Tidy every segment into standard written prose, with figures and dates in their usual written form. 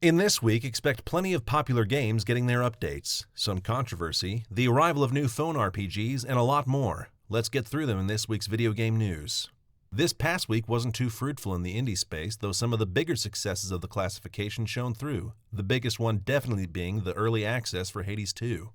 In this week, expect plenty of popular games getting their updates, some controversy, the arrival of new phone RPGs, and a lot more. Let's get through them in this week's video game news. This past week wasn't too fruitful in the indie space, though some of the bigger successes of the classification shone through, the biggest one definitely being the early access for Hades 2.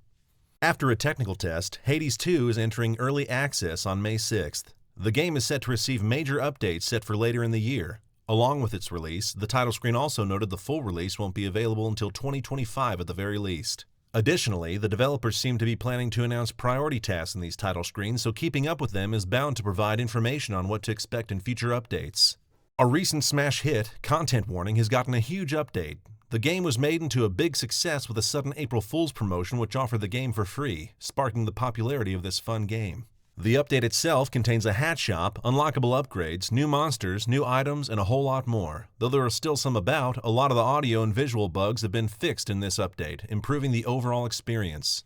After a technical test, Hades 2 is entering early access on May 6th. The game is set to receive major updates set for later in the year. Along with its release, the title screen also noted the full release won't be available until 2025 at the very least. Additionally, the developers seem to be planning to announce priority tasks in these title screens, so keeping up with them is bound to provide information on what to expect in future updates. A recent smash hit, Content Warning, has gotten a huge update. The game was made into a big success with a sudden April Fool's promotion which offered the game for free, sparking the popularity of this fun game. The update itself contains a hat shop, unlockable upgrades, new monsters, new items, and a whole lot more. Though there are still some about, a lot of the audio and visual bugs have been fixed in this update, improving the overall experience.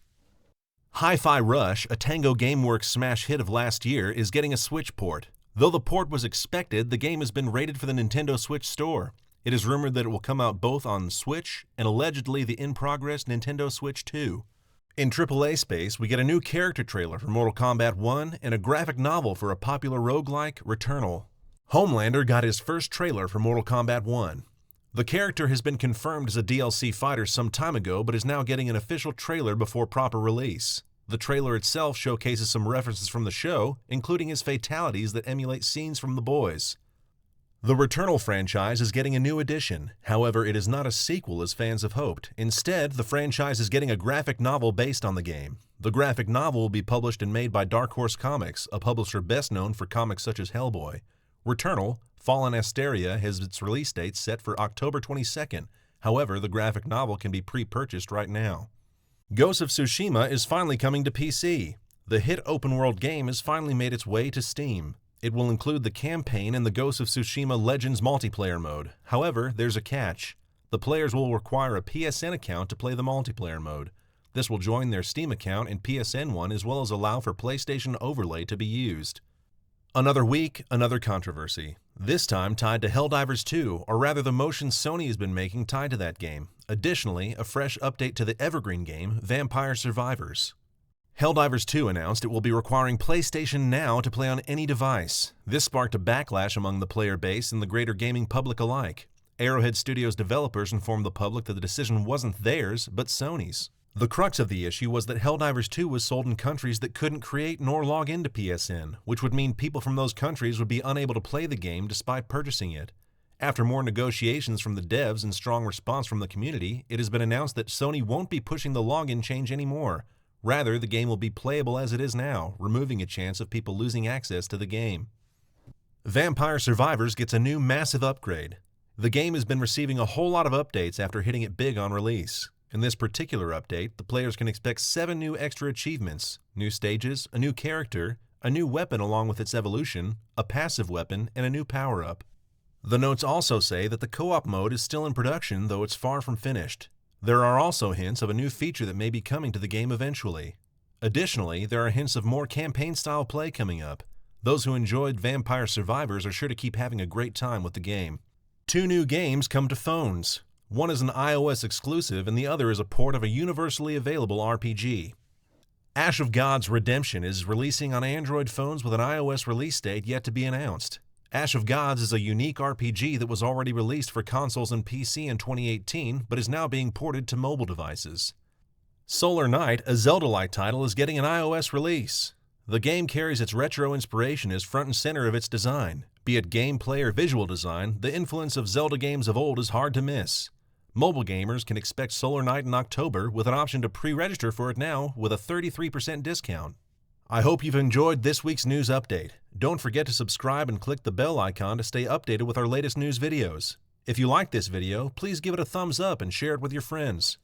Hi-Fi Rush, a Tango Gameworks smash hit of last year, is getting a Switch port. Though the port was expected, the game has been rated for the Nintendo Switch Store. It is rumored that it will come out both on Switch and allegedly the in-progress Nintendo Switch 2. In AAA space, we get a new character trailer for Mortal Kombat 1 and a graphic novel for a popular roguelike, Returnal. Homelander got his first trailer for Mortal Kombat 1. The character has been confirmed as a DLC fighter some time ago, but is now getting an official trailer before proper release. The trailer itself showcases some references from the show, including his fatalities that emulate scenes from The Boys. The Returnal franchise is getting a new edition. However, it is not a sequel as fans have hoped. Instead, the franchise is getting a graphic novel based on the game. The graphic novel will be published and made by Dark Horse Comics, a publisher best known for comics such as Hellboy. Returnal, Fallen Asteria, has its release date set for October 22nd. However, the graphic novel can be pre-purchased right now. Ghost of Tsushima is finally coming to PC. The hit open-world game has finally made its way to Steam. It will include the campaign and the Ghost of Tsushima Legends multiplayer mode. However, there's a catch. The players will require a PSN account to play the multiplayer mode. This will join their Steam account and PSN one as well as allow for PlayStation Overlay to be used. Another week, another controversy. This time tied to Helldivers 2, or rather the motion Sony has been making tied to that game. Additionally, a fresh update to the evergreen game, Vampire Survivors. Helldivers 2 announced it will be requiring PlayStation Now to play on any device. This sparked a backlash among the player base and the greater gaming public alike. Arrowhead Studios developers informed the public that the decision wasn't theirs, but Sony's. The crux of the issue was that Helldivers 2 was sold in countries that couldn't create nor log into PSN, which would mean people from those countries would be unable to play the game despite purchasing it. After more negotiations from the devs and strong response from the community, it has been announced that Sony won't be pushing the login change anymore. Rather, the game will be playable as it is now, removing a chance of people losing access to the game. Vampire Survivors gets a new massive upgrade. The game has been receiving a whole lot of updates after hitting it big on release. In this particular update, the players can expect 7 new extra achievements, new stages, a new character, a new weapon along with its evolution, a passive weapon, and a new power-up. The notes also say that the co-op mode is still in production, though it's far from finished. There are also hints of a new feature that may be coming to the game eventually. Additionally, there are hints of more campaign-style play coming up. Those who enjoyed Vampire Survivors are sure to keep having a great time with the game. 2 new games come to phones. One is an iOS exclusive and the other is a port of a universally available RPG. Ash of Gods Redemption is releasing on Android phones with an iOS release date yet to be announced. Ash of Gods is a unique RPG that was already released for consoles and PC in 2018, but is now being ported to mobile devices. Solar Knight, a Zelda-like title, is getting an iOS release. The game carries its retro inspiration as front and center of its design. Be it gameplay or visual design, the influence of Zelda games of old is hard to miss. Mobile gamers can expect Solar Knight in October with an option to pre-register for it now with a 33% discount. I hope you've enjoyed this week's news update. Don't forget to subscribe and click the bell icon to stay updated with our latest news videos. If you like this video, please give it a thumbs up and share it with your friends.